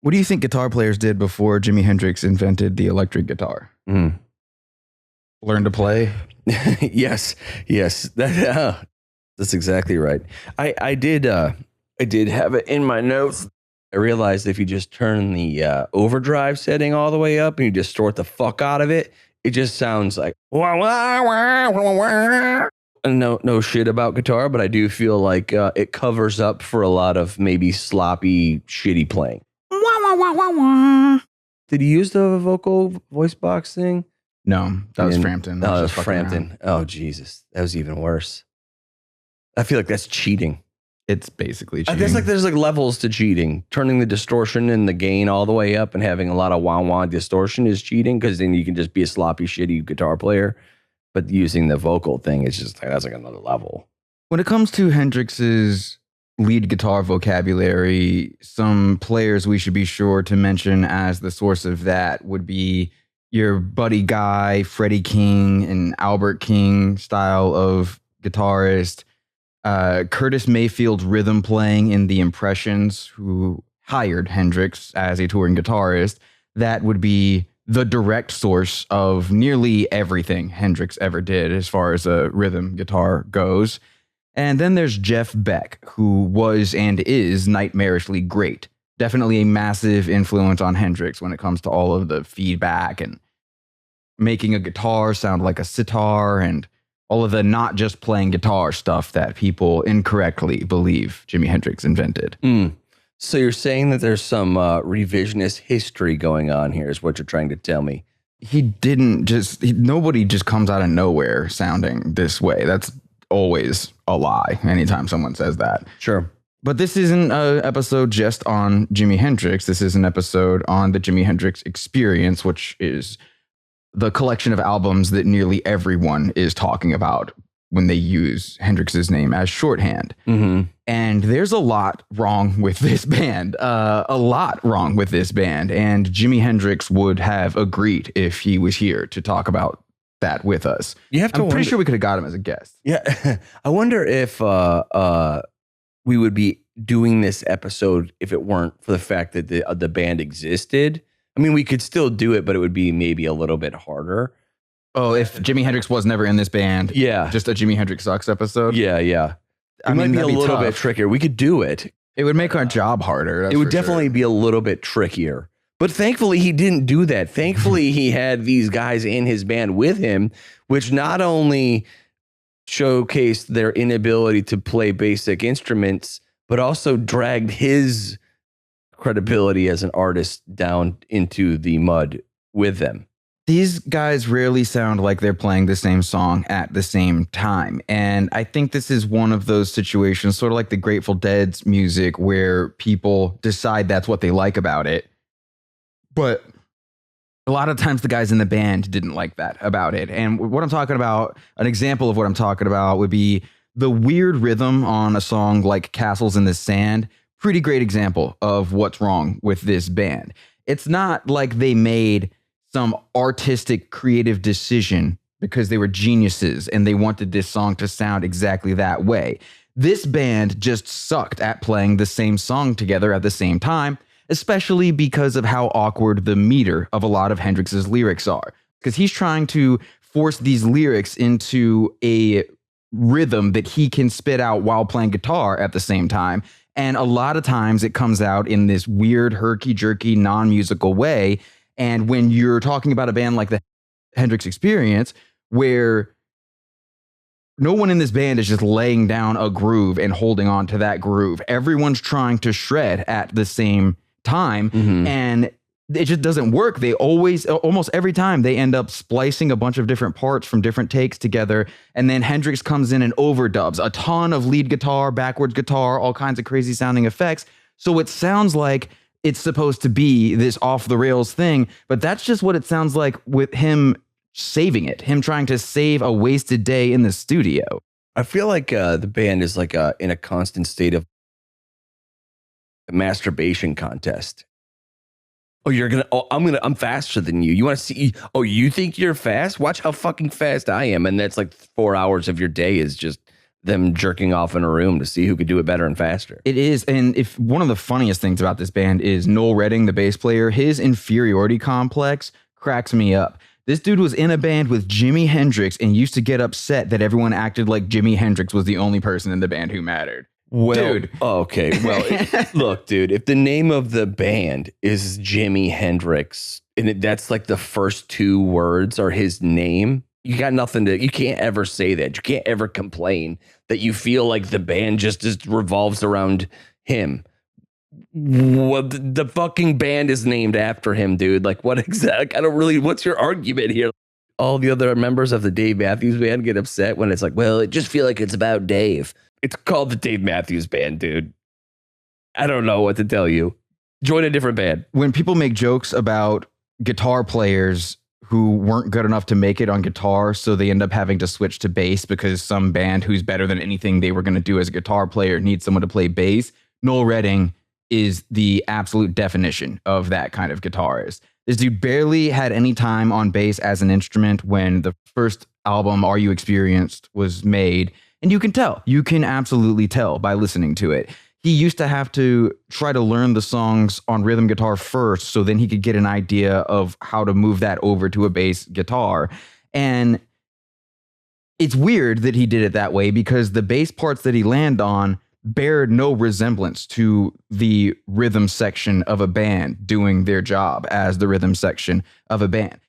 What do you think guitar players did before Jimi Hendrix invented the electric guitar? Learn to play? Yes. That's exactly right. I did have it in my notes. I realized if you just turn the overdrive setting all the way up and you distort the fuck out of it, it just sounds like wah, wah, wah, wah, wah. And no shit about guitar, but I do feel like it covers up for a lot of maybe sloppy, shitty playing. Wah, wah, wah, wah, wah. Did he use the vocal voice box thing? No, that was Frampton. No, that was Frampton. Oh, Jesus. That was even worse. I feel like that's cheating. It's basically cheating. I guess there's levels to cheating. Turning the distortion and the gain all the way up and having a lot of wah-wah distortion is cheating because then you can just be a sloppy, shitty guitar player. But using the vocal thing, it's just that's like another level. When it comes to Hendrix's lead guitar vocabulary, some players we should be sure to mention as the source of that would be your Buddy Guy, Freddie King, and Albert King style of guitarist. Curtis Mayfield's rhythm playing in The Impressions, who hired Hendrix as a touring guitarist. That would be the direct source of nearly everything Hendrix ever did as far as a rhythm guitar goes. And then there's Jeff Beck, who was and is nightmarishly great. Definitely a massive influence on Hendrix when it comes to all of the feedback and making a guitar sound like a sitar and all of the not just playing guitar stuff that people incorrectly believe Jimi Hendrix invented. So you're saying that there's some revisionist history going on here is what you're trying to tell me. Nobody just comes out of nowhere sounding this way. That's always a lie anytime someone says that. Sure. But this isn't an episode just on Jimi Hendrix. This is an episode on the Jimi Hendrix Experience, which is the collection of albums that nearly everyone is talking about when they use Hendrix's name as shorthand. Mm-hmm. And there's a lot wrong with this band. And Jimi Hendrix would have agreed if he was here to talk about that with us. I'm pretty sure we could have got him as a guest. Yeah. I wonder if we would be doing this episode if it weren't for the fact that the band existed. I mean, we could still do it, but it would be maybe a little bit harder. Oh, if Jimi Hendrix was never in this band. Yeah. Just a Jimi Hendrix Sucks episode. Yeah. It might be a little bit trickier. We could do it. It would make our job harder. It would definitely be a little bit trickier. But thankfully, he didn't do that. Thankfully, he had these guys in his band with him, which not only showcased their inability to play basic instruments, but also dragged his credibility as an artist down into the mud with them. These guys rarely sound like they're playing the same song at the same time. And I think this is one of those situations, sort of like the Grateful Dead's music, where people decide that's what they like about it. But a lot of times the guys in the band didn't like that about it. And what I'm talking about, an example of what I'm talking about would be the weird rhythm on a song like Castles in the Sand. Pretty great example of what's wrong with this band. It's not like they made some artistic creative decision because they were geniuses and they wanted this song to sound exactly that way. This band just sucked at playing the same song together at the same time, especially because of how awkward the meter of a lot of Hendrix's lyrics are. Because he's trying to force these lyrics into a rhythm that he can spit out while playing guitar at the same time. And a lot of times it comes out in this weird, herky-jerky, non-musical way. And when you're talking about a band like the Hendrix Experience, where no one in this band is just laying down a groove and holding on to that groove, everyone's trying to shred at the same time. Mm-hmm. And it just doesn't work. They almost every time, they end up splicing a bunch of different parts from different takes together. And then Hendrix comes in and overdubs a ton of lead guitar, backwards guitar, all kinds of crazy sounding effects. So it sounds like it's supposed to be this off the rails thing, but that's just what it sounds like with him saving it, him trying to save a wasted day in the studio. I feel like the band is like in a constant state of a masturbation contest. I'm faster than you. You want to see, you think you're fast? Watch how fucking fast I am. And that's like 4 hours of your day is just them jerking off in a room to see who could do it better and faster. It is. And if one of the funniest things about this band is Noel Redding, the bass player, his inferiority complex cracks me up. This dude was in a band with Jimi Hendrix and used to get upset that everyone acted like Jimi Hendrix was the only person in the band who mattered. Well, dude. Okay. Well, look, dude, if the name of the band is Jimi Hendrix and that's like the first two words are his name, you got nothing to, you can't ever say that. You can't ever complain that you feel like the band just revolves around him. Well, the fucking band is named after him, dude. Like, what exactly? I don't really, what's your argument here? All the other members of the Dave Matthews Band get upset when it's like, well, it just feel like it's about Dave. It's called the Dave Matthews Band, dude. I don't know what to tell you. Join a different band. When people make jokes about guitar players who weren't good enough to make it on guitar, so they end up having to switch to bass because some band who's better than anything they were going to do as a guitar player needs someone to play bass, Noel Redding is the absolute definition of that kind of guitarist. This dude barely had any time on bass as an instrument when the first album, Are You Experienced, was made. And you can tell. You can absolutely tell by listening to it. He used to have to try to learn the songs on rhythm guitar first, so then he could get an idea of how to move that over to a bass guitar. And it's weird that he did it that way because the bass parts that he landed on bear no resemblance to the rhythm section of a band doing their job as the rhythm section of a band.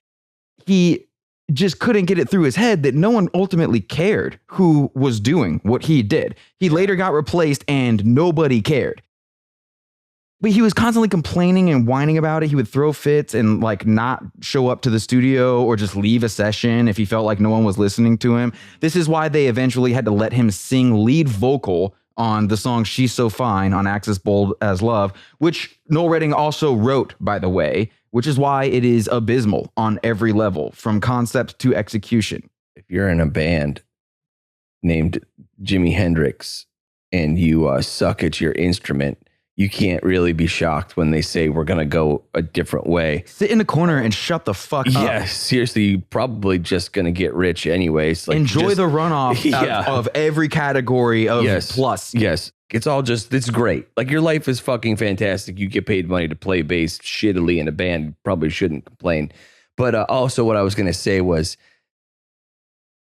He just couldn't get it through his head that no one ultimately cared who was doing what he did. He later got replaced and nobody cared. But he was constantly complaining and whining about it. He would throw fits and like not show up to the studio or just leave a session if he felt like no one was listening to him. This is why they eventually had to let him sing lead vocal on the song She's So Fine on Axis Bold as Love, which Noel Redding also wrote, by the way, which is why it is abysmal on every level, from concept to execution. If you're in a band named Jimi Hendrix and you suck at your instrument, you can't really be shocked when they say we're going to go a different way. Sit in the corner and shut the fuck up. Yeah, seriously, you're probably just going to get rich anyways. Like, enjoy the runoff of every category of plus. Yes. It's great. Like, your life is fucking fantastic. You get paid money to play bass shittily in a band. Probably shouldn't complain. But also what I was going to say was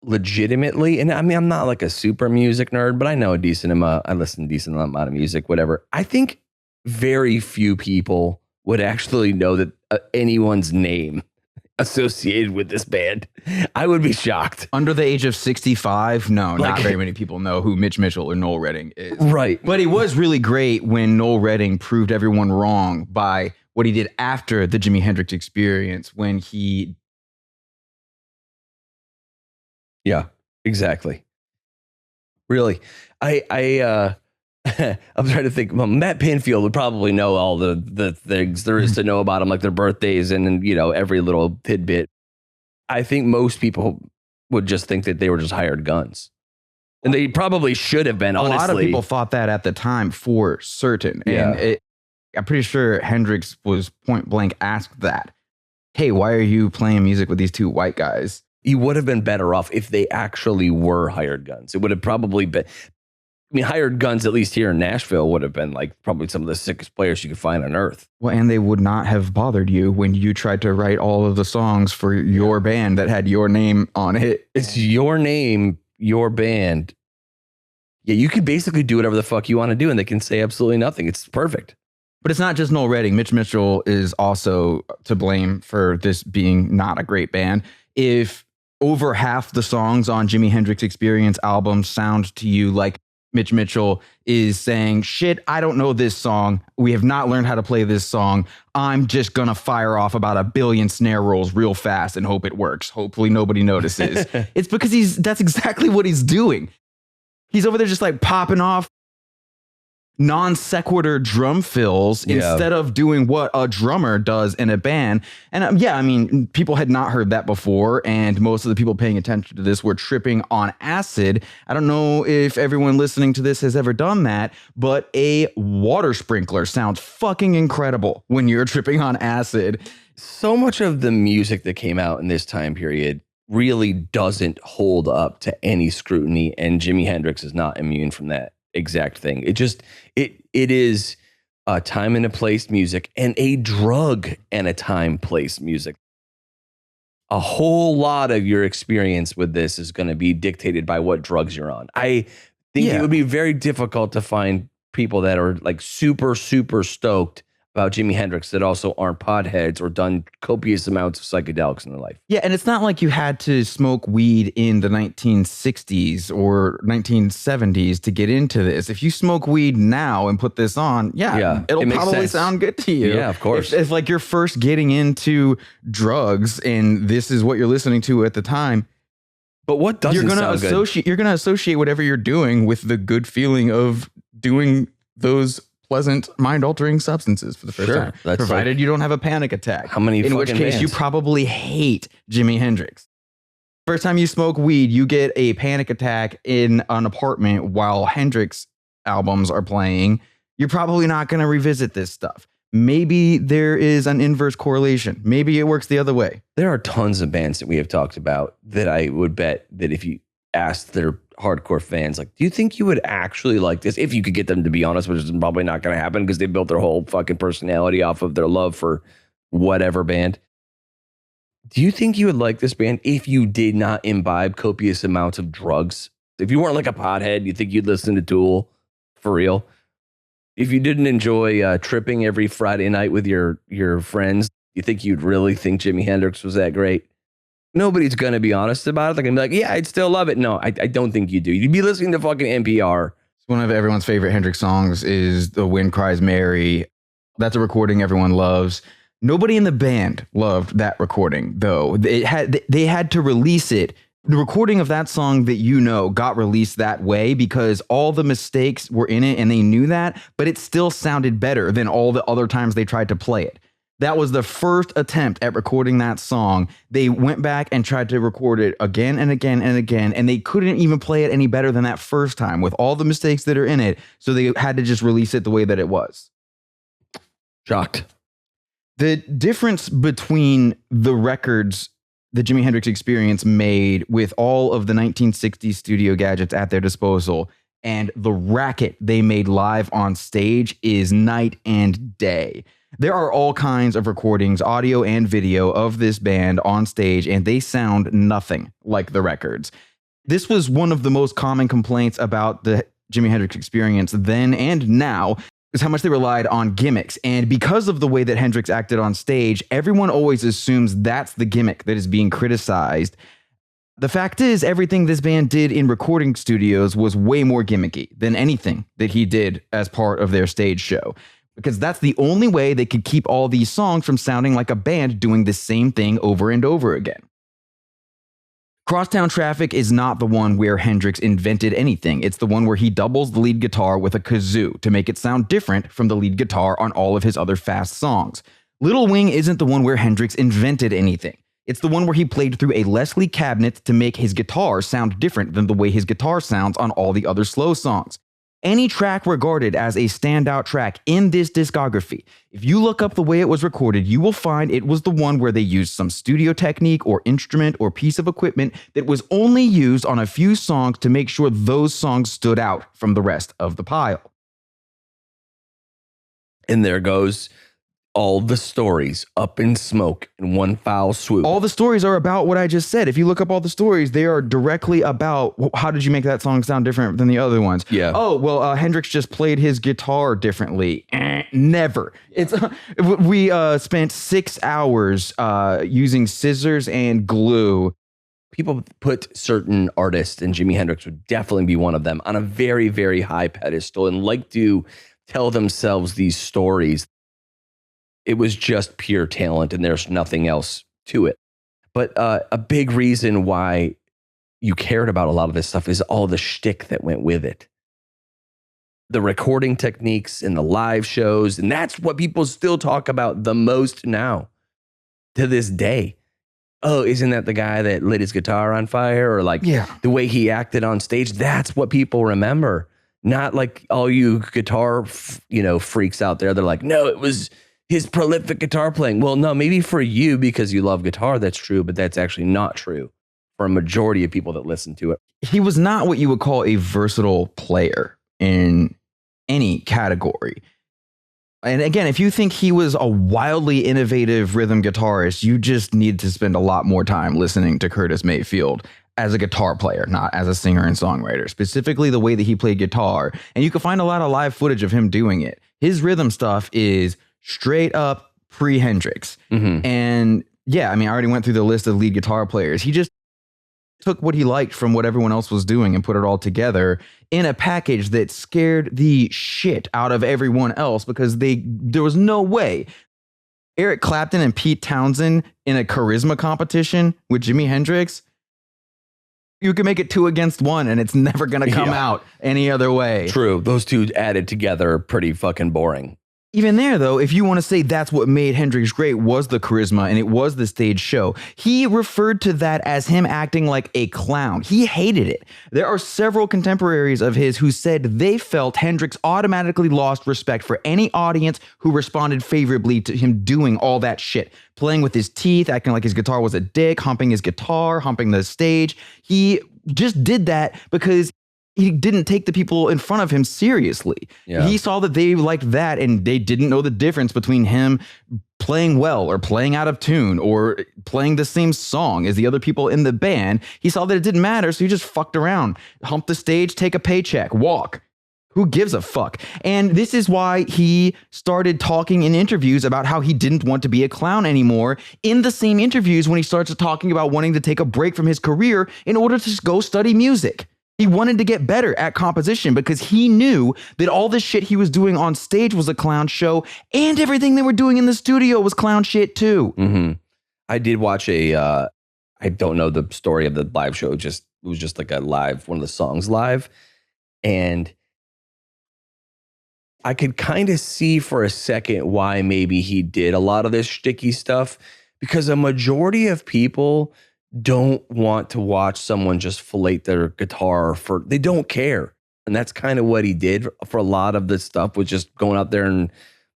legitimately, and I mean, I'm not like a super music nerd, but I know a decent amount. I listen to a decent amount of music, whatever. I think very few people would actually know that anyone's name associated with this band. I would be shocked. Under the age of 65, no, not very many people know who Mitch Mitchell or Noel Redding is. Right. But he was really great when Noel Redding proved everyone wrong by what he did after the Jimi Hendrix Experience when he... Yeah, exactly. Really. I'm trying to think. Well, Matt Pinfield would probably know all the things there is to know about them, like their birthdays and every little tidbit. I think most people would just think that they were just hired guns, and they probably should have been. Honestly, a lot of people thought that at the time for certain. And I'm pretty sure Hendrix was point blank asked that, "Hey, why are you playing music with these two white guys?" He would have been better off if they actually were hired guns. It would have probably been. I mean, hired guns, at least here in Nashville, would have been like probably some of the sickest players you could find on earth. Well, and they would not have bothered you when you tried to write all of the songs for your band that had your name on it. It's your name, your band. Yeah, you could basically do whatever the fuck you want to do, and they can say absolutely nothing. It's perfect. But it's not just Noel Redding. Mitch Mitchell is also to blame for this being not a great band. If over half the songs on Jimi Hendrix Experience albums sound to you like Mitch Mitchell is saying, shit, I don't know this song. We have not learned how to play this song. I'm just going to fire off about 1 billion snare rolls real fast and hope it works. Hopefully nobody notices. It's because that's exactly what he's doing. He's over there just like popping off non sequitur drum fills instead of doing what a drummer does in a band. And I mean, people had not heard that before, and most of the people paying attention to this were tripping on acid. I don't know if everyone listening to this has ever done that, but a water sprinkler sounds fucking incredible when you're tripping on acid. So much of the music that came out in this time period really doesn't hold up to any scrutiny, and Jimi Hendrix is not immune from that exact thing. It is a time and a place music, and a drug and a time place music. A whole lot of your experience with this is going to be dictated by what drugs you're on. I think it would be very difficult to find people that are like super, super stoked about Jimi Hendrix that also aren't potheads or done copious amounts of psychedelics in their life. Yeah, and it's not like you had to smoke weed in the 1960s or 1970s to get into this. If you smoke weed now and put this on, it'll probably sound good to you. Yeah, of course. If like you're first getting into drugs and this is what you're listening to at the time, but what doesn't sound good? You're going to associate whatever you're doing with the good feeling of doing those pleasant mind-altering substances for the first time, provided you don't have a panic attack. How many? In which case, bands? you probably hate Jimi Hendrix. First time you smoke weed, you get a panic attack in an apartment while Hendrix albums are playing. You're probably not going to revisit this stuff. Maybe there is an inverse correlation. Maybe it works the other way. There are tons of bands that we have talked about that I would bet that if you asked their hardcore fans, like, do you think you would actually like this? If you could get them to be honest, which is probably not going to happen because they built their whole fucking personality off of their love for whatever band. Do you think you would like this band if you did not imbibe copious amounts of drugs? If you weren't like a pothead, you think you'd listen to Tool for real? If you didn't enjoy tripping every Friday night with your friends, you think you'd really think Jimi Hendrix was that great? Nobody's going to be honest about it. They're going to be like, yeah, I'd still love it. No, I don't think you do. You'd be listening to fucking NPR. One of everyone's favorite Hendrix songs is The Wind Cries Mary. That's a recording everyone loves. Nobody in the band loved that recording, though. They had to release it. The recording of that song that you know got released that way because all the mistakes were in it and they knew that, but it still sounded better than all the other times they tried to play it. That was the first attempt at recording that song. They went back and tried to record it again and again and again, and they couldn't even play it any better than that first time with all the mistakes that are in it. So they had to just release it the way that it was. Shocked. The difference between the records the Jimi Hendrix Experience made with all of the 1960s studio gadgets at their disposal and the racket they made live on stage is night and day. There are all kinds of recordings, audio and video, of this band on stage, and they sound nothing like the records. This was one of the most common complaints about the Jimi Hendrix Experience then and now, is how much they relied on gimmicks. And because of the way that Hendrix acted on stage, everyone always assumes that's the gimmick that is being criticized. The fact is, everything this band did in recording studios was way more gimmicky than anything that he did as part of their stage show. Because that's the only way they could keep all these songs from sounding like a band doing the same thing over and over again. Crosstown Traffic is not the one where Hendrix invented anything. It's the one where he doubles the lead guitar with a kazoo to make it sound different from the lead guitar on all of his other fast songs. Little Wing isn't the one where Hendrix invented anything. It's the one where he played through a Leslie cabinet to make his guitar sound different than the way his guitar sounds on all the other slow songs. Any track regarded as a standout track in this discography, if you look up the way it was recorded, you will find it was the one where they used some studio technique or instrument or piece of equipment that was only used on a few songs to make sure those songs stood out from the rest of the pile. And there goes all the stories up in smoke in one foul swoop. All the stories are about what I just said. If you look up all the stories, they are directly about how did you make that song sound different than the other ones? Yeah. Oh, well, Hendrix just played his guitar differently. Never. It's we spent 6 hours using scissors and glue. People put certain artists, and Jimi Hendrix would definitely be one of them, on a very, very high pedestal and like to tell themselves these stories. It was just pure talent and there's nothing else to it. But a big reason why you cared about a lot of this stuff is all the shtick that went with it. The recording techniques and the live shows. And that's what people still talk about the most now to this day. Oh, isn't that the guy that lit his guitar on fire? Or like the way he acted on stage? That's what people remember. Not like all you guitar, freaks out there. They're like, no, it was his prolific guitar playing. Well, no, maybe for you because you love guitar, that's true, but that's actually not true. for a majority of people that listen to it. He was not what you would call a versatile player in any category. And again, if you think he was a wildly innovative rhythm guitarist, you just need to spend a lot more time listening to Curtis Mayfield as a guitar player, not as a singer and songwriter, specifically the way that he played guitar. And you can find a lot of live footage of him doing it. His rhythm stuff is straight up pre-Hendrix. And yeah, I mean, I already went through the list of lead guitar players. He just took what he liked from what everyone else was doing and put it all together in a package that scared the shit out of everyone else, because there was no way Eric Clapton and Pete Townsend in a charisma competition with Jimi Hendrix, you can make it 2 against 1 and it's never going to come out any other way. True. Those two added together are pretty fucking boring. Even there, though, if you want to say that's what made Hendrix great, was the charisma and it was the stage show. He referred to that as him acting like a clown. He hated it. There are several contemporaries of his who said they felt Hendrix automatically lost respect for any audience who responded favorably to him doing all that shit. Playing with his teeth, acting like his guitar was a dick, humping his guitar, humping the stage. He just did that because he didn't take the people in front of him seriously. Yeah. He saw that they liked that and they didn't know the difference between him playing well or playing out of tune or playing the same song as the other people in the band. He saw that it didn't matter, so he just fucked around. Hump the stage, take a paycheck, walk. Who gives a fuck? And this is why he started talking in interviews about how he didn't want to be a clown anymore. In the same interviews when he starts talking about wanting to take a break from his career in order to go study music. He wanted to get better at composition because he knew that all the shit he was doing on stage was a clown show and everything they were doing in the studio was clown shit too. I did watch I don't know the story of the live show. It was just like a live, one of the songs live. And I could kind of see for a second why maybe he did a lot of this shticky stuff, because a majority of people don't want to watch someone just fillet their guitar they don't care. And that's kind of what he did for a lot of this stuff, was just going out there and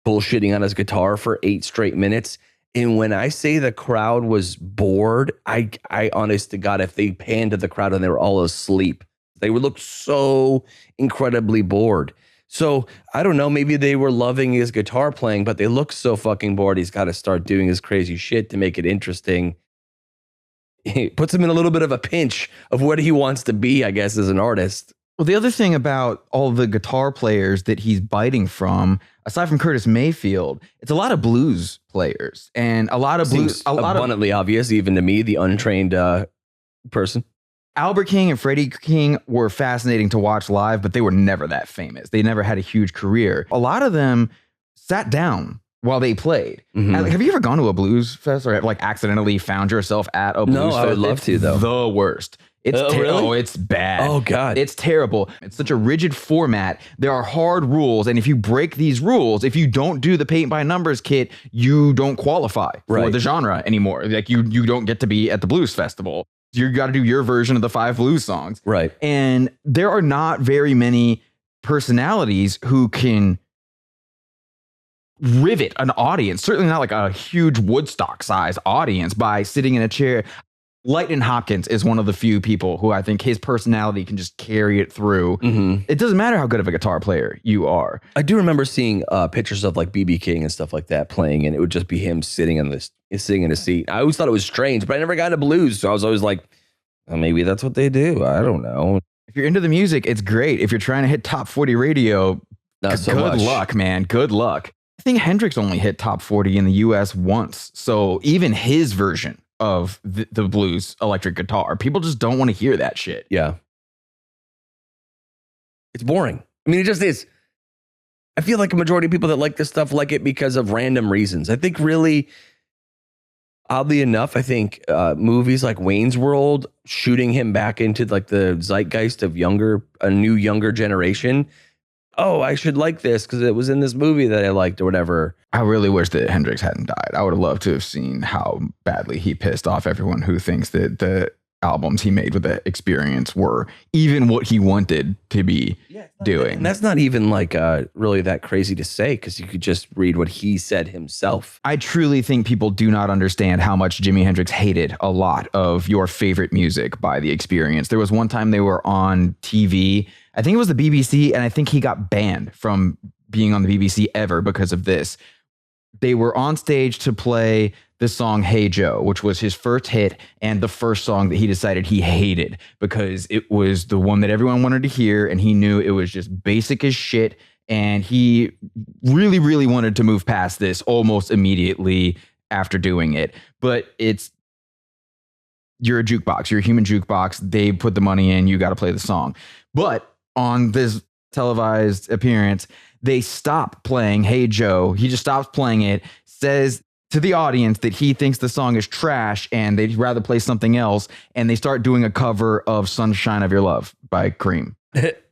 bullshitting on his guitar for 8 straight minutes. And when I say the crowd was bored, I honest to God, if they panned to the crowd and they were all asleep, they would look so incredibly bored. So I don't know, maybe they were loving his guitar playing, but they look so fucking bored. He's got to start doing his crazy shit to make it interesting. It puts him in a little bit of a pinch of what he wants to be, I guess, as an artist. Well, the other thing about all the guitar players that he's biting from, aside from Curtis Mayfield, it's a lot of blues players and a lot of blues. Abundantly obvious, even to me, the untrained person. Albert King and Freddie King were fascinating to watch live, but they were never that famous. They never had a huge career. A lot of them sat down while they played. Have you ever gone to a blues fest or like accidentally found yourself at a blues fest? No, I would love to though. The worst. It's really? It's bad. Oh God. It's terrible. It's such a rigid format. There are hard rules. And if you break these rules, if you don't do the paint by numbers kit, you don't qualify for the genre anymore. Like you don't get to be at the blues festival. You got to do your version of the 5 blues songs. Right. And there are not very many personalities who can rivet an audience, certainly not like a huge Woodstock size audience, by sitting in a chair. Lightning Hopkins is one of the few people who I think his personality can just carry it through. It doesn't matter how good of a guitar player you are. I do remember seeing pictures of like B.B. King and stuff like that playing, and it would just be him sitting in a seat. I always thought it was strange, but I never got into blues, so I was always like, well, maybe that's what they do. I don't know. If you're into the music, it's great. If you're trying to hit top 40 radio, good luck, man. Good luck. I think Hendrix only hit top 40 in the US once. So even his version of the blues electric guitar, people just don't want to hear that shit. Yeah. It's boring. I mean, it just is. I feel like a majority of people that like this stuff like it because of random reasons. I think really, oddly enough, I think movies like Wayne's World, shooting him back into like the zeitgeist of a new younger generation. Oh, I should like this because it was in this movie that I liked or whatever. I really wish that Hendrix hadn't died. I would have loved to have seen how badly he pissed off everyone who thinks that the albums he made with the Experience were even what he wanted to be doing. And that's not even like really that crazy to say, because you could just read what he said himself. I truly think people do not understand how much Jimi Hendrix hated a lot of your favorite music by the Experience. There was one time they were on TV, I think it was the BBC, and I think he got banned from being on the BBC ever because of this. They were on stage to play the song Hey Joe, which was his first hit and the first song that he decided he hated because it was the one that everyone wanted to hear, and he knew it was just basic as shit, and he really, really wanted to move past this almost immediately after doing it. But you're a jukebox, you're a human jukebox. They put the money in, you got to play the song. But on this televised appearance, they stop playing Hey Joe. He just stops playing it, says to the audience that he thinks the song is trash and they'd rather play something else. And they start doing a cover of Sunshine of Your Love by Cream. It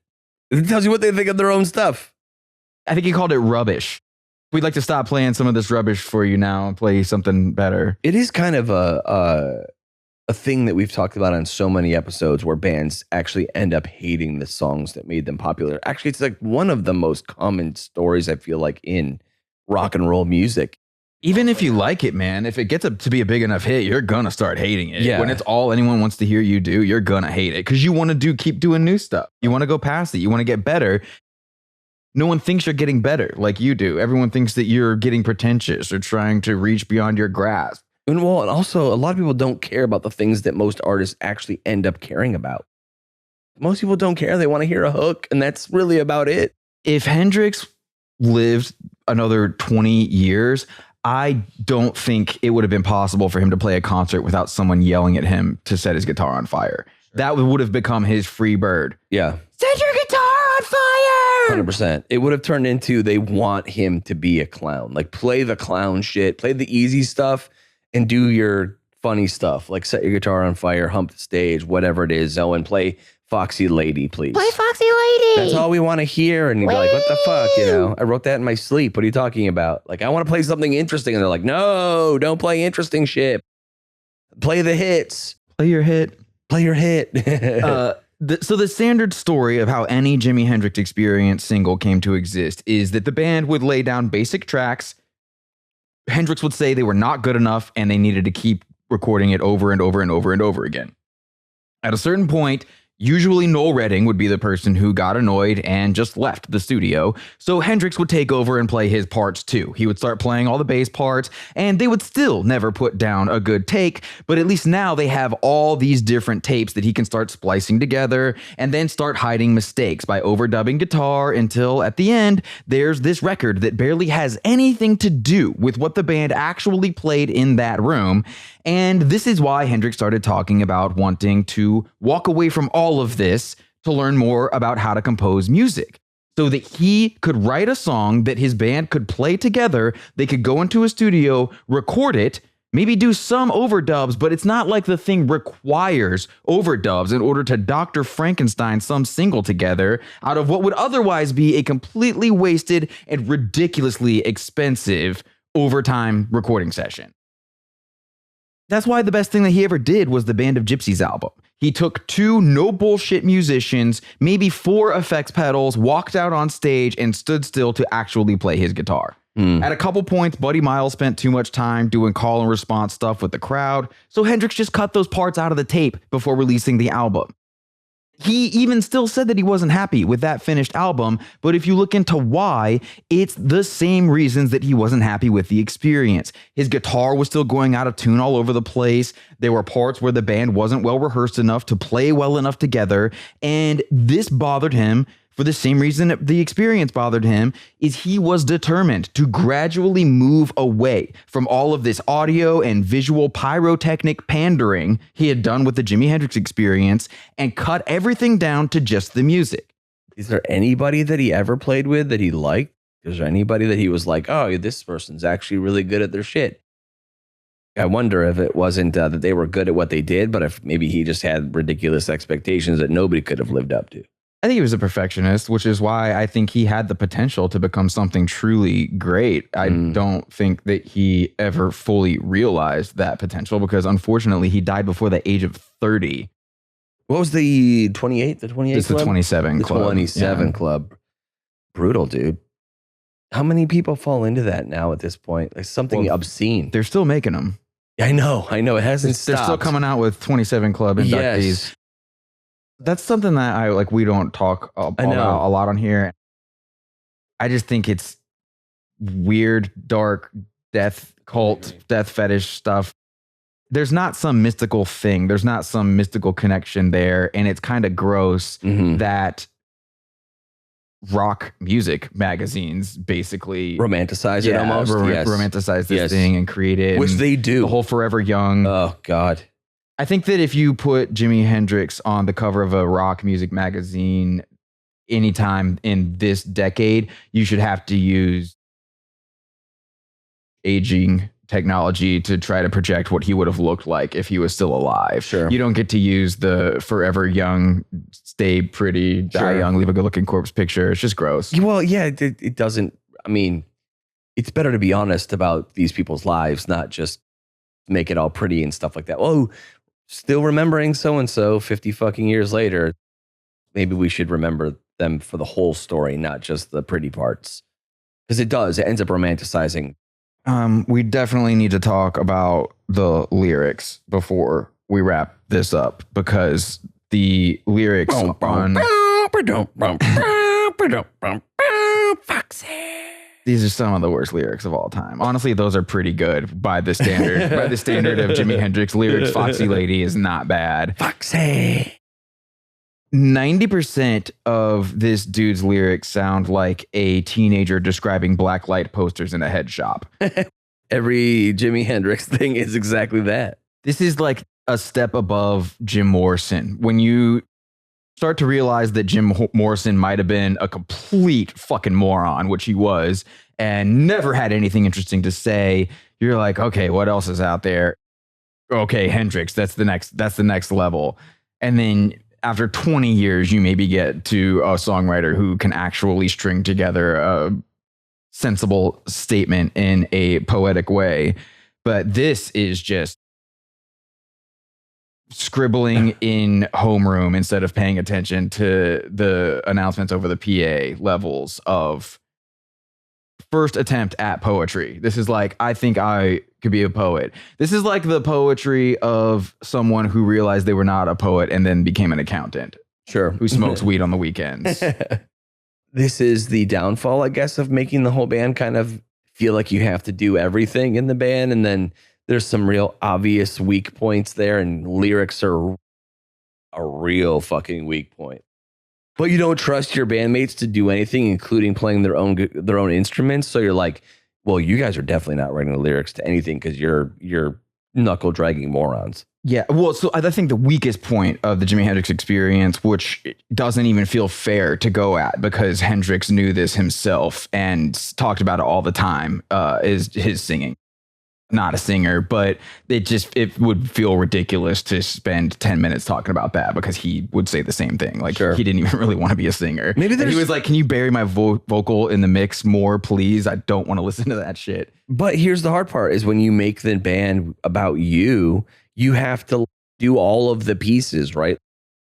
tells you what they think of their own stuff. I think he called it rubbish. We'd like to stop playing some of this rubbish for you now and play something better. It is kind of a thing that we've talked about on so many episodes where bands actually end up hating the songs that made them popular. Actually, it's like one of the most common stories, I feel like, in rock and roll music. Even if you like it, man, if it gets up to be a big enough hit, you're going to start hating it. Yeah. When it's all anyone wants to hear you do, you're going to hate it because you want to keep doing new stuff. You want to go past it. You want to get better. No one thinks you're getting better like you do. Everyone thinks that you're getting pretentious or trying to reach beyond your grasp. And also, a lot of people don't care about the things that most artists actually end up caring about. Most people don't care. They want to hear a hook, and that's really about it. If Hendrix lived another 20 years, I don't think it would have been possible for him to play a concert without someone yelling at him to set his guitar on fire. Sure. That would have become his free bird. Yeah. Set your guitar on fire! 100%. It would have turned into they want him to be a clown. Like, play the clown shit, play the easy stuff, and do your funny stuff. Like, set your guitar on fire, hump the stage, whatever it is. Oh, and play Foxy Lady, please. Play Foxy Lady. That's all we want to hear. And you'd be like, what the fuck? You know, I wrote that in my sleep. What are you talking about? Like, I want to play something interesting. And they're like, no, don't play interesting shit. Play the hits. Play your hit. Play your hit. So the standard story of how any Jimi Hendrix Experience single came to exist is that the band would lay down basic tracks. Hendrix would say they were not good enough and they needed to keep recording it over and over and over and over again. At a certain point, usually Noel Redding would be the person who got annoyed and just left the studio. So Hendrix would take over and play his parts too. He would start playing all the bass parts and they would still never put down a good take. But at least now they have all these different tapes that he can start splicing together and then start hiding mistakes by overdubbing guitar until at the end, there's this record that barely has anything to do with what the band actually played in that room. And this is why Hendrix started talking about wanting to walk away from all of this to learn more about how to compose music so that he could write a song that his band could play together. They could go into a studio, record it, maybe do some overdubs, but it's not like the thing requires overdubs in order to Dr. Frankenstein some single together out of what would otherwise be a completely wasted and ridiculously expensive overtime recording session. That's why the best thing that he ever did was the Band of Gypsies album. He took 2 no bullshit musicians, maybe 4 effects pedals, walked out on stage and stood still to actually play his guitar. At a couple points, Buddy Miles spent too much time doing call and response stuff with the crowd, so Hendrix just cut those parts out of the tape before releasing the album. He even still said that he wasn't happy with that finished album, but if you look into why, it's the same reasons that he wasn't happy with the Experience. His guitar was still going out of tune all over the place. There were parts where the band wasn't well rehearsed enough to play well enough together, and this bothered him for the same reason the Experience bothered him, is he was determined to gradually move away from all of this audio and visual pyrotechnic pandering he had done with the Jimi Hendrix Experience and cut everything down to just the music. Is there anybody that he ever played with that he liked? Is there anybody that he was like, oh, this person's actually really good at their shit? I wonder if it wasn't that they were good at what they did, but if maybe he just had ridiculous expectations that nobody could have lived up to. I think he was a perfectionist, which is why I think he had the potential to become something truly great. I don't think that he ever fully realized that potential because unfortunately he died before the age of 30. What was the 28? The 28 It's the club? 27 The club. 27 Yeah. club. Brutal, dude. How many people fall into that now at this point? Like something obscene. They're still making them. I know. It hasn't They're stopped. still coming out with 27 club inductees. Yes. That's something that we don't talk about a lot on here. I just think it's weird, dark, death cult, death fetish stuff. There's not some mystical thing. There's not some mystical connection there. And it's kind of gross that rock music magazines basically romanticize it almost. Romanticize this thing and create it. Which they do. The whole Forever Young. Oh, God. I think that if you put Jimi Hendrix on the cover of a rock music magazine anytime in this decade, you should have to use aging technology to try to project what he would have looked like if he was still alive. Sure. You don't get to use the Forever Young, stay pretty, die young, leave a good looking corpse picture. It's just gross. Well, yeah, it doesn't. I mean, it's better to be honest about these people's lives, not just make it all pretty and stuff like that. Oh, still remembering so-and-so 50 fucking years later. Maybe we should remember them for the whole story, not just the pretty parts. Because it ends up romanticizing. We definitely need to talk about the lyrics before we wrap this up, because the lyrics on these are some of the worst lyrics of all time. Honestly, those are pretty good by the standard of Jimi Hendrix lyrics. Foxy Lady is not bad. Foxy. 90% of this dude's lyrics sound like a teenager describing black light posters in a head shop. Every Jimi Hendrix thing is exactly that. This is like a step above Jim Morrison. When you start to realize that Jim Morrison might have been a complete fucking moron, which he was, and never had anything interesting to say, you're like, okay, what else is out there? Okay, Hendrix, that's the next level. And then after 20 years, you maybe get to a songwriter who can actually string together a sensible statement in a poetic way. But this is just scribbling in homeroom instead of paying attention to the announcements over the PA levels of first attempt at poetry. This is like, I think I could be a poet. This is like the poetry of someone who realized they were not a poet and then became an accountant. Sure. Who smokes weed on the weekends. This is the downfall, I guess, of making the whole band kind of feel like you have to do everything in the band. And then there's some real obvious weak points there, and lyrics are a real fucking weak point. But you don't trust your bandmates to do anything, including playing their own instruments. So you're like, well, you guys are definitely not writing the lyrics to anything because you're knuckle dragging morons. Yeah, well, so I think the weakest point of the Jimi Hendrix Experience, which doesn't even feel fair to go at because Hendrix knew this himself and talked about it all the time, is his singing. Not a singer, but it would feel ridiculous to spend 10 minutes talking about that because he would say the same thing. Like, he didn't even really want to be a singer. Maybe he was like, can you bury my vocal in the mix more, please? I don't want to listen to that shit. But here's the hard part is when you make the band about you have to do all of the pieces, right?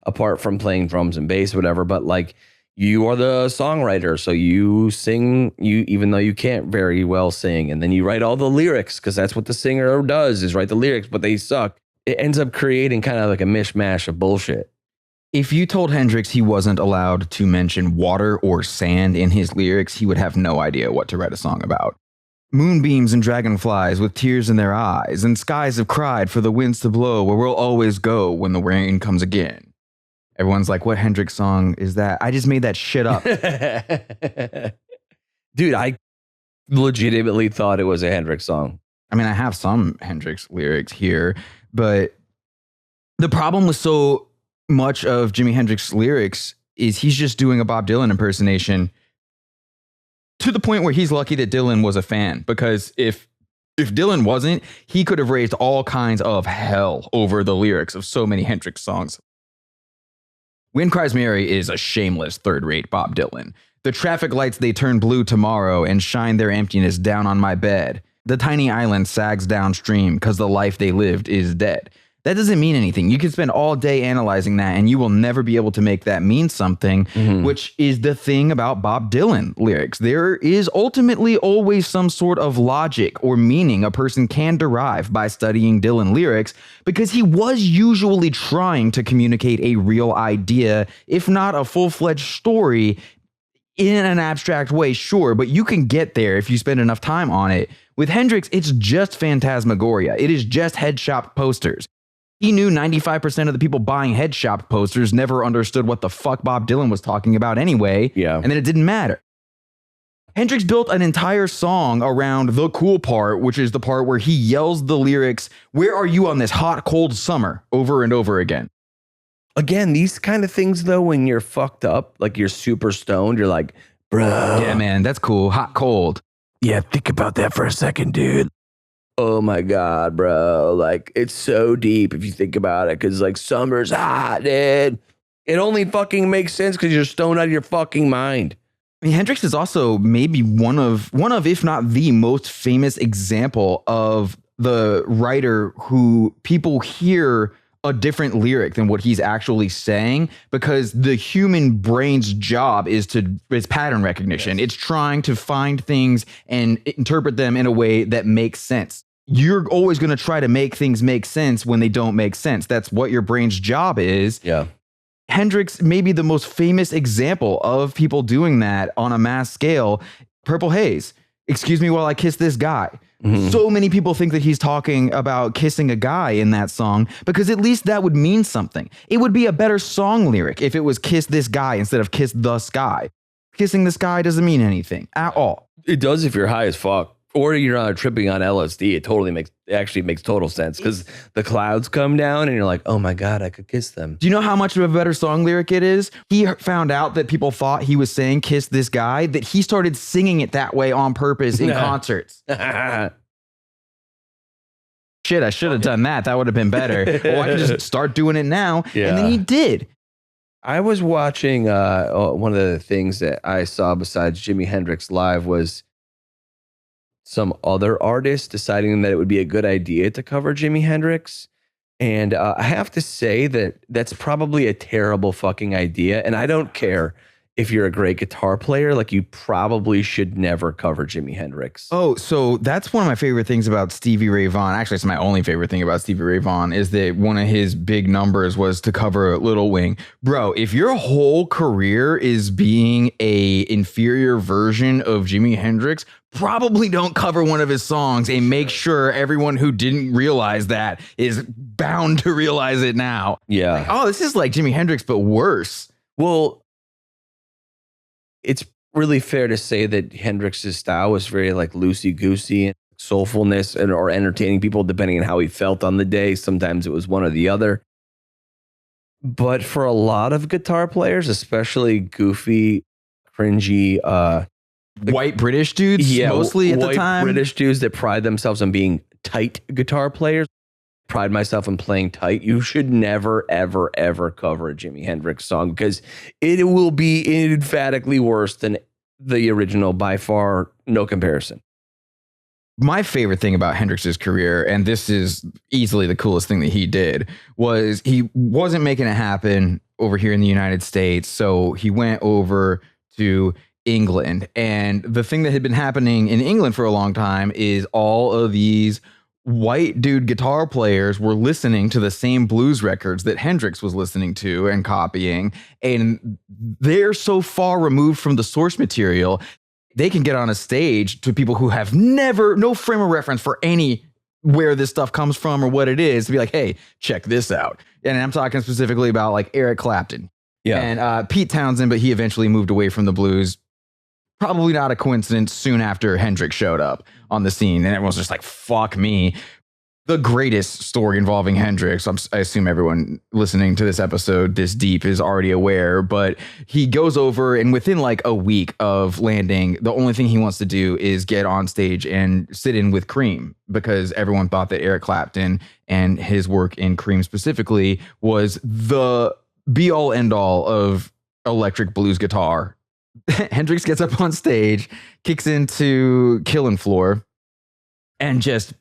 Apart from playing drums and bass, whatever. But like, you are the songwriter, so you sing, even though you can't very well sing, and then you write all the lyrics because that's what the singer does, is write the lyrics, but they suck. It ends up creating kind of like a mishmash of bullshit. If you told Hendrix he wasn't allowed to mention water or sand in his lyrics, he would have no idea what to write a song about. Moonbeams and dragonflies with tears in their eyes, and skies have cried for the winds to blow where we'll always go when the rain comes again. Everyone's like, what Hendrix song is that? I just made that shit up. Dude, I legitimately thought it was a Hendrix song. I mean, I have some Hendrix lyrics here, but the problem with so much of Jimi Hendrix lyrics is he's just doing a Bob Dylan impersonation to the point where he's lucky that Dylan was a fan, because if Dylan wasn't, he could have raised all kinds of hell over the lyrics of so many Hendrix songs. Wind Cries Mary is a shameless third-rate Bob Dylan. The traffic lights, they turn blue tomorrow and shine their emptiness down on my bed. The tiny island sags downstream because the life they lived is dead. that doesn't mean anything. You can spend all day analyzing that and you will never be able to make that mean something, which is the thing about Bob Dylan lyrics. There is ultimately always some sort of logic or meaning a person can derive by studying Dylan lyrics, because he was usually trying to communicate a real idea, if not a full-fledged story, in an abstract way, sure, but you can get there if you spend enough time on it. With Hendrix, it's just phantasmagoria. It is just head shop posters. He knew 95% of the people buying head shop posters never understood what the fuck Bob Dylan was talking about anyway, and then it didn't matter. Hendrix built an entire song around the cool part, which is the part where he yells the lyrics, "Where are you on this hot, cold summer?" over and over again. Again, these kind of things, though, when you're fucked up, like you're super stoned, you're like, bro. Yeah, man, that's cool. Hot, cold. Yeah, think about that for a second, dude. Oh my God, bro. Like, it's so deep if you think about it, because like summer's hot, dude. It only fucking makes sense because you're stoned out of your fucking mind. I mean, Hendrix is also maybe one of, if not the most famous example of the writer who people hear a different lyric than what he's actually saying, because the human brain's job is pattern recognition. It's trying to find things and interpret them in a way that makes sense. You're always going to try to make things make sense when they don't make sense. That's what your brain's job is. Yeah. Hendrix may be the most famous example of people doing that on a mass scale. Purple Haze. Excuse me while I kiss this guy. So many people think that he's talking about kissing a guy in that song, because at least that would mean something. It would be a better song lyric if it was kiss this guy instead of kiss the sky. Kissing the sky doesn't mean anything at all. It does if you're high as fuck. Or you're tripping on LSD. It actually makes total sense, because the clouds come down and you're like, oh my God, I could kiss them. Do you know how much of a better song lyric it is? He found out that people thought he was saying kiss this guy, that he started singing it that way on purpose in concerts. Shit, I should have done that. That would have been better. Or I could just start doing it now. Yeah. And then he did. I was watching one of the things that I saw besides Jimi Hendrix live was some other artists deciding that it would be a good idea to cover Jimi Hendrix. And I have to say that that's probably a terrible fucking idea. And I don't care if you're a great guitar player, like you probably should never cover Jimi Hendrix. Oh, so that's one of my favorite things about Stevie Ray Vaughan. Actually, it's my only favorite thing about Stevie Ray Vaughan, is that one of his big numbers was to cover Little Wing. Bro, if your whole career is being a inferior version of Jimi Hendrix, probably don't cover one of his songs, and make sure everyone who didn't realize that is bound to realize it now. Yeah. Like, oh, this is like Jimi Hendrix, but worse. Well, it's really fair to say that Hendrix's style was very like loosey-goosey and soulfulness or entertaining people depending on how he felt on the day. Sometimes it was one or the other. But for a lot of guitar players, especially goofy, cringy, white British dudes, mostly at the time. British dudes that pride themselves on being tight guitar players. Pride myself in playing tight. You should never, ever, ever cover a Jimi Hendrix song, because it will be emphatically worse than the original by far. No comparison. My favorite thing about Hendrix's career, and this is easily the coolest thing that he did, was he wasn't making it happen over here in the United States. So he went over to England. And the thing that had been happening in England for a long time is all of these white dude guitar players were listening to the same blues records that Hendrix was listening to and copying. And they're so far removed from the source material, they can get on a stage to people who have no frame of reference for where this stuff comes from or what it is, to be like, hey, check this out. And I'm talking specifically about like Eric Clapton. Yeah. And Pete Townsend, but he eventually moved away from the blues. Probably not a coincidence, soon after Hendrix showed up on the scene, and everyone's just like, fuck me. The greatest story involving Hendrix, I assume everyone listening to this episode this deep is already aware, but he goes over, and within like a week of landing, the only thing he wants to do is get on stage and sit in with Cream, because everyone thought that Eric Clapton and his work in Cream specifically was the be-all end-all of electric blues guitar. Hendrix gets up on stage, kicks into Killing Floor, and just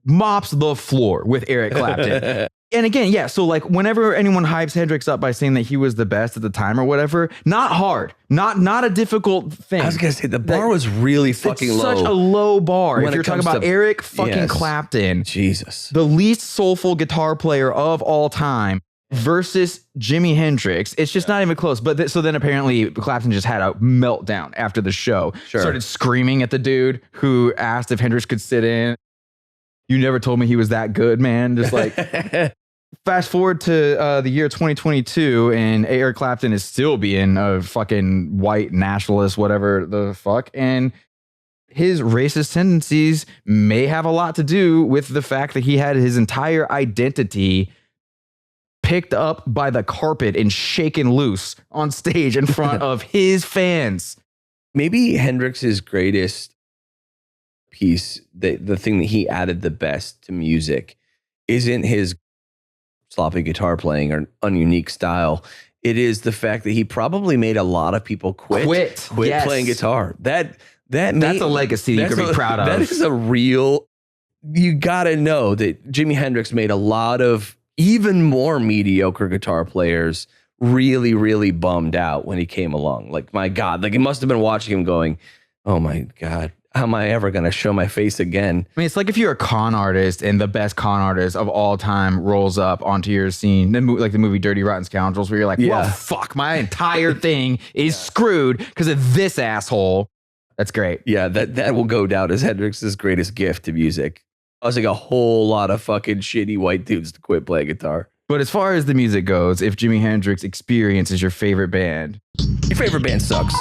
mops the floor with Eric Clapton. And again, yeah, so like whenever anyone hypes Hendrix up by saying that he was the best at the time or whatever, not hard, not a difficult thing. I was gonna say the bar was really fucking it's low. such a low bar. When If it you're talking comes about to- Eric fucking Yes. Clapton, Jesus. the least soulful guitar player of all time, versus Jimi Hendrix, it's just not even close. But so then apparently Clapton just had a meltdown after the show. Sure. Started screaming at the dude who asked if Hendrix could sit in. You never told me he was that good, man. Just like fast forward to the year 2022, and Eric Clapton is still being a fucking white nationalist, whatever the fuck. And his racist tendencies may have a lot to do with the fact that he had his entire identity picked up by the carpet and shaken loose on stage in front of his fans. Maybe Hendrix's greatest piece, the thing that he added the best to music, isn't his sloppy guitar playing or ununique style. It is the fact that he probably made a lot of people quit Yes. playing guitar. That's a legacy you can be proud of. That is a real. You gotta know that Jimi Hendrix made a lot of even more mediocre guitar players really, really bummed out when he came along. Like, my God, like, he must have been watching him going, oh my God, how am I ever going to show my face again? I mean, it's like if you're a con artist and the best con artist of all time rolls up onto your scene, like the movie Dirty Rotten Scoundrels, where you're like, well, fuck, my entire thing is screwed because of this asshole. That's great. Yeah, that will go down as Hendrix's greatest gift to music. Causing a whole lot of fucking shitty white dudes to quit playing guitar. But as far as the music goes, if Jimi Hendrix Experience is your favorite band, your favorite band sucks.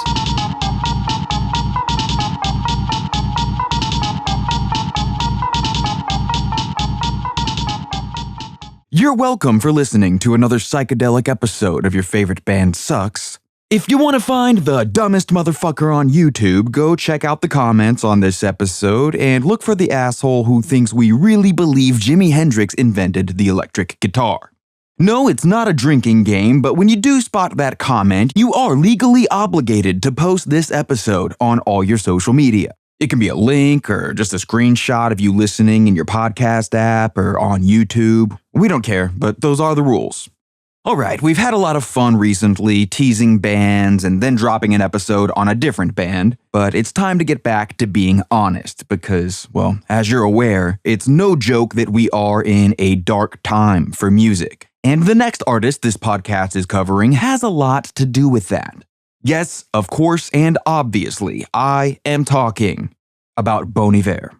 You're welcome for listening to another psychedelic episode of Your Favorite Band Sucks. If you want to find the dumbest motherfucker on YouTube, go check out the comments on this episode and look for the asshole who thinks we really believe Jimi Hendrix invented the electric guitar. No, it's not a drinking game, but when you do spot that comment, you are legally obligated to post this episode on all your social media. It can be a link or just a screenshot of you listening in your podcast app or on YouTube. We don't care, but those are the rules. All right, we've had a lot of fun recently teasing bands and then dropping an episode on a different band, but it's time to get back to being honest because, well, as you're aware, it's no joke that we are in a dark time for music. And the next artist this podcast is covering has a lot to do with that. Yes, of course, and obviously, I am talking about Bon Iver.